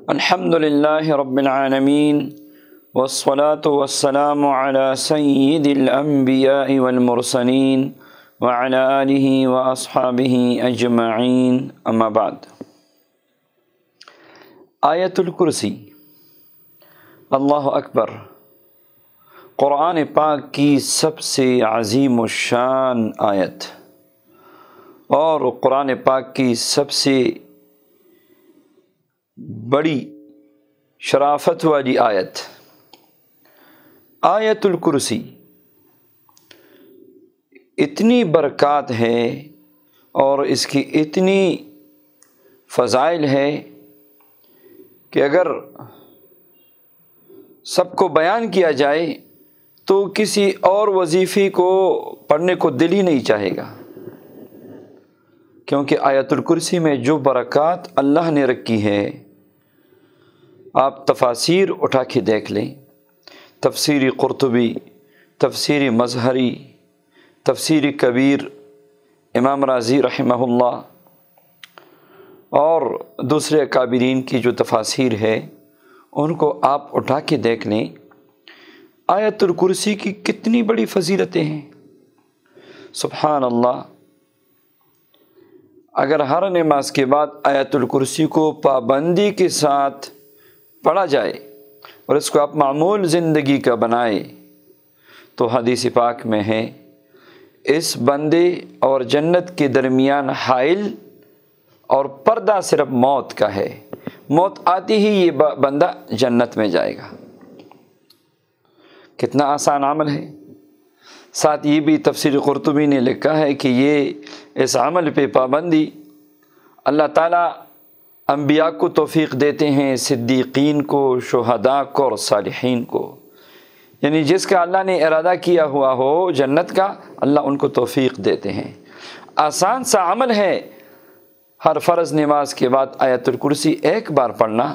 الحمد للہ رب العالمین والصلاة والسلام علی سید الانبیاء والمرسلین وعلی آلہ واصحابہ اجمعین اما بعد۔ آیت الکرسی، اللہ اکبر، قرآن پاک کی سب سے عظیم الشان آیت اور قرآن پاک کی سب سے بڑی شرافت والی آیت آیت الکرسی۔ اتنی برکات ہے اور اس کی اتنی فضائل ہے کہ اگر سب کو بیان کیا جائے تو کسی اور وظیفے کو پڑھنے کو دل ہی نہیں چاہے گا، کیونکہ آیت الکرسی میں جو برکات اللہ نے رکھی ہے، آپ تفاسیر اٹھا کے دیکھ لیں، تفسیر قرطبی، تفسیر مظہری، تفسیر کبیر امام رازی رحمہ اللہ اور دوسرے اکابرین کی جو تفاسیر ہے ان کو آپ اٹھا کے دیکھ لیں، آیت الکرسی کی کتنی بڑی فضیلتیں ہیں۔ سبحان اللہ، اگر ہر نماز کے بعد آیت الکرسی کو پابندی کے ساتھ پڑھا جائے اور اس کو آپ معمول زندگی کا بنائے تو حدیث پاک میں ہے، اس بندے اور جنت کے درمیان حائل اور پردہ صرف موت کا ہے، موت آتی ہی یہ بندہ جنت میں جائے گا۔ کتنا آسان عمل ہے۔ ساتھ یہ بھی تفسیر قرطبی نے لکھا ہے کہ یہ اس عمل پہ پابندی اللہ تعالیٰ انبیاء کو توفیق دیتے ہیں، صدیقین کو، شہداء کو اور صالحین کو، یعنی جس کا اللہ نے ارادہ کیا ہوا ہو جنت کا، اللہ ان کو توفیق دیتے ہیں۔ آسان سا عمل ہے ہر فرض نماز کے بعد آیت الکرسی ایک بار پڑھنا،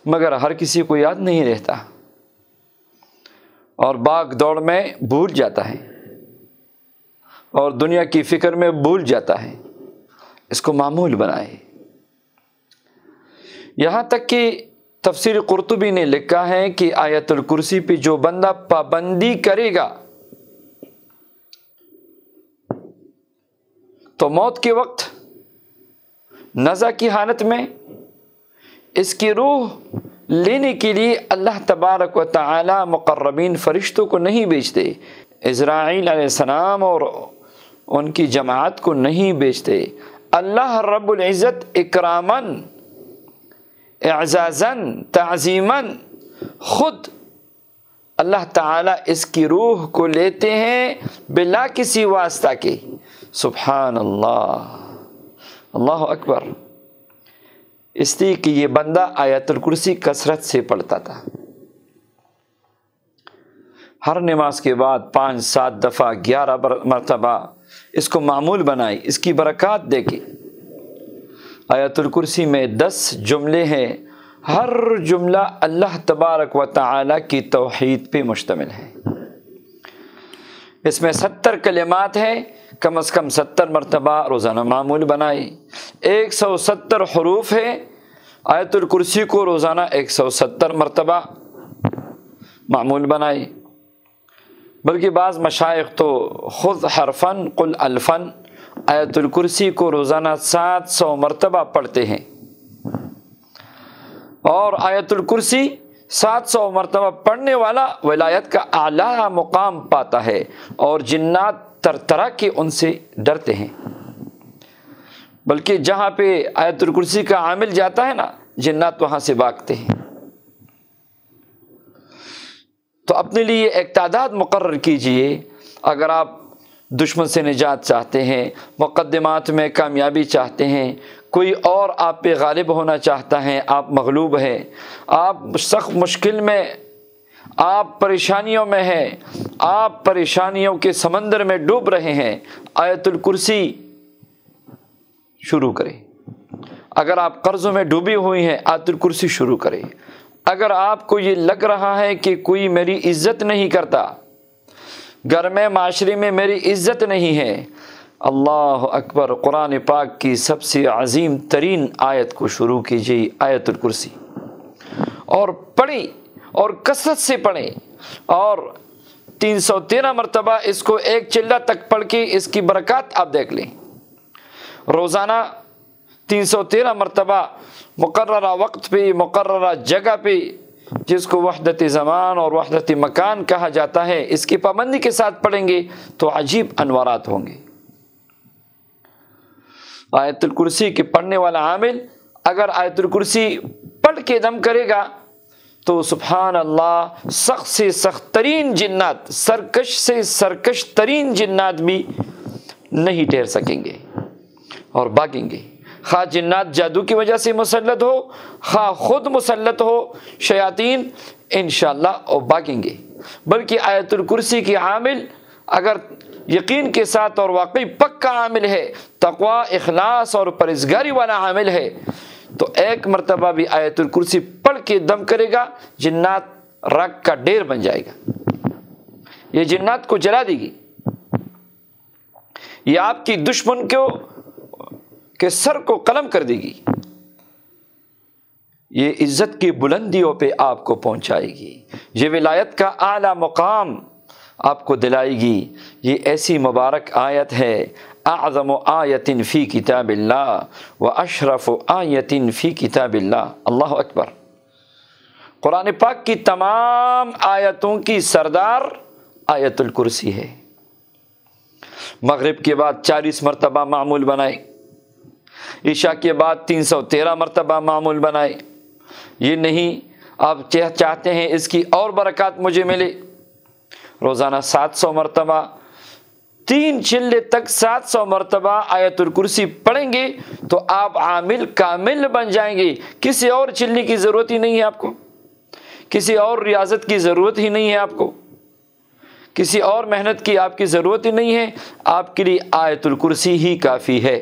مگر ہر کسی کو یاد نہیں رہتا اور بھاگ دوڑ میں بھول جاتا ہے اور دنیا کی فکر میں بھول جاتا ہے۔ اس کو معمول بنائے۔ یہاں تک کہ تفسیر قرطبی نے لکھا ہے کہ آیت الکرسی پہ جو بندہ پابندی کرے گا تو موت کے وقت نزع کی حالت میں اس کی روح لینے کے لیے اللہ تبارک و تعالی مقربین فرشتوں کو نہیں بھیجتے، اسرائیل علیہ السلام اور ان کی جماعت کو نہیں بھیجتے۔ اللہ رب العزت اکراماً، اعزازاً، تعظیماً خود اللہ تعالیٰ اس کی روح کو لیتے ہیں بلا کسی واسطہ کے۔ سبحان اللہ، اللہ اکبر، اس لیے کہ یہ بندہ آیت الکرسی کثرت سے پڑھتا تھا، ہر نماز کے بعد 5 7 دفعہ 11 مرتبہ اس کو معمول بنائی، اس کی برکات دیکھیں۔ آیت الکرسی میں 10 جملے ہیں، ہر جملہ اللہ تبارک و تعالی کی توحید پہ مشتمل ہے۔ اس میں 70 کلمات ہیں، کم از کم 70 مرتبہ روزانہ معمول بنائے۔ 170 حروف ہے، آیت الکرسی کو روزانہ 170 مرتبہ معمول بنائے۔ بلکہ بعض مشائخ تو خذ حرفاً قل الفاً، آیت الکرسی کو روزانہ 700 مرتبہ پڑھتے ہیں، اور آیت الکرسی 700 مرتبہ پڑھنے والا ولایت کا اعلیٰ مقام پاتا ہے اور جنات طرح کے ان سے ڈرتے ہیں۔ بلکہ جہاں پہ آیت الکرسی کا عامل جاتا ہے نا، جنات وہاں سے بھاگتے ہیں۔ تو اپنے لیے ایک تعداد مقرر کیجئے، اگر آپ دشمن سے نجات چاہتے ہیں، مقدمات میں کامیابی چاہتے ہیں، کوئی اور آپ پہ غالب ہونا چاہتا ہے، آپ مغلوب ہیں، آپ سخت مشکل میں، آپ پریشانیوں میں ہیں، آپ پریشانیوں کے سمندر میں ڈوب رہے ہیں، آیت الکرسی شروع کریں۔ اگر آپ قرضوں میں ڈوبی ہوئی ہیں، آیت الکرسی شروع کریں۔ اگر آپ کو یہ لگ رہا ہے کہ کوئی میری عزت نہیں کرتا، گھر میں، معاشرے میں میری عزت نہیں ہے، اللہ اکبر، قرآن پاک کی سب سے عظیم ترین آیت کو شروع کیجیے، آیت الکرسی، اور پڑھیں اور کثرت سے پڑھیں، اور 313 مرتبہ اس کو ایک چلہ تک پڑھ کے اس کی برکات آپ دیکھ لیں۔ روزانہ 313 مرتبہ مقررہ وقت پہ، مقررہ جگہ پہ، جس کو وحدت زمان اور وحدت مکان کہا جاتا ہے، اس کی پابندی کے ساتھ پڑھیں گے تو عجیب انوارات ہوں گے۔ آیت الکرسی کے پڑھنے والا عامل اگر آیت الکرسی پڑھ کے دم کرے گا تو سبحان اللہ، سخت سے سخت ترین جنات، سرکش سے سرکش ترین جنات بھی نہیں ٹھہر سکیں گے اور بھاگیں گے، خواہ جنات جادو کی وجہ سے مسلط ہو، خواہ خود مسلط ہو شیاطین، انشاءاللہ اور بھاگیں گے۔ بلکہ آیت الکرسی کی عامل اگر یقین کے ساتھ اور واقعی پکا عامل ہے، تقوی، اخلاص اور پرہیزگاری والا عامل ہے، تو ایک مرتبہ بھی آیت الکرسی پڑھ کے دم کرے گا، جنات راک کا ڈیر بن جائے گا، یہ جنات کو جلا دے گی، یہ آپ کی دشمن کے سر کو قلم کر دے گی، یہ عزت کی بلندیوں پہ آپ کو پہنچائے گی، یہ ولایت کا اعلیٰ مقام آپ کو دلائے گی۔ یہ ایسی مبارک آیت ہے، اعظم آیت فی کتاب اللہ و اشرف آیت فی کتاب اللہ، اللہ اکبر۔ قرآن پاک کی تمام آیتوں کی سردار آیت الکرسی ہے۔ مغرب کے بعد 40 مرتبہ معمول بنائے، عشاء کے بعد 313 مرتبہ معمول بنائے۔ یہ نہیں آپ چاہتے ہیں اس کی اور برکات مجھے ملے، روزانہ 700 مرتبہ، 3 چلے تک 700 مرتبہ آیت الکرسی پڑھیں گے تو آپ عامل کامل بن جائیں گے۔ کسی اور چلے کی ضرورت ہی نہیں ہے آپ کو، کسی اور ریاضت کی ضرورت ہی نہیں ہے آپ کو، کسی اور محنت کی آپ کی ضرورت ہی نہیں ہے، آپ کے لیے آیت الکرسی ہی کافی ہے۔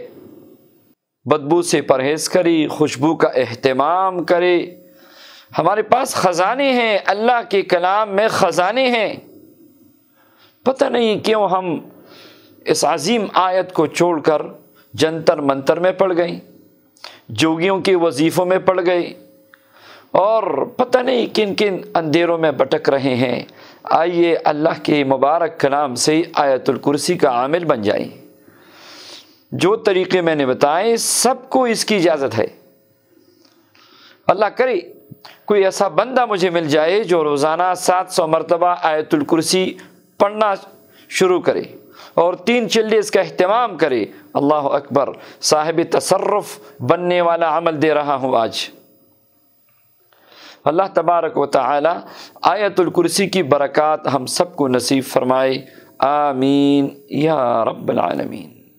بدبو سے پرہیز کرے، خوشبو کا اہتمام کرے۔ ہمارے پاس خزانے ہیں، اللہ کے کلام میں خزانے ہیں، پتہ نہیں کیوں ہم اس عظیم آیت کو چھوڑ کر جنتر منتر میں پڑ گئے، جوگیوں کے وظیفوں میں پڑ گئے، اور پتہ نہیں کن کن اندھیروں میں بھٹک رہے ہیں۔ آئیے اللہ کے مبارک کلام سے آیت الکرسی کا عامل بن جائیں۔ جو طریقے میں نے بتائے سب کو اس کی اجازت ہے۔ اللہ کرے کوئی ایسا بندہ مجھے مل جائے جو روزانہ 700 مرتبہ آیت الکرسی پڑھنا شروع کرے اور 3 چلے اس کا اہتمام کرے۔ اللہ اکبر، صاحب تصرف بننے والا عمل دے رہا ہوں آج۔ اللہ تبارک و تعالی آیت الکرسی کی برکات ہم سب کو نصیب فرمائے، آمین یا رب العالمین۔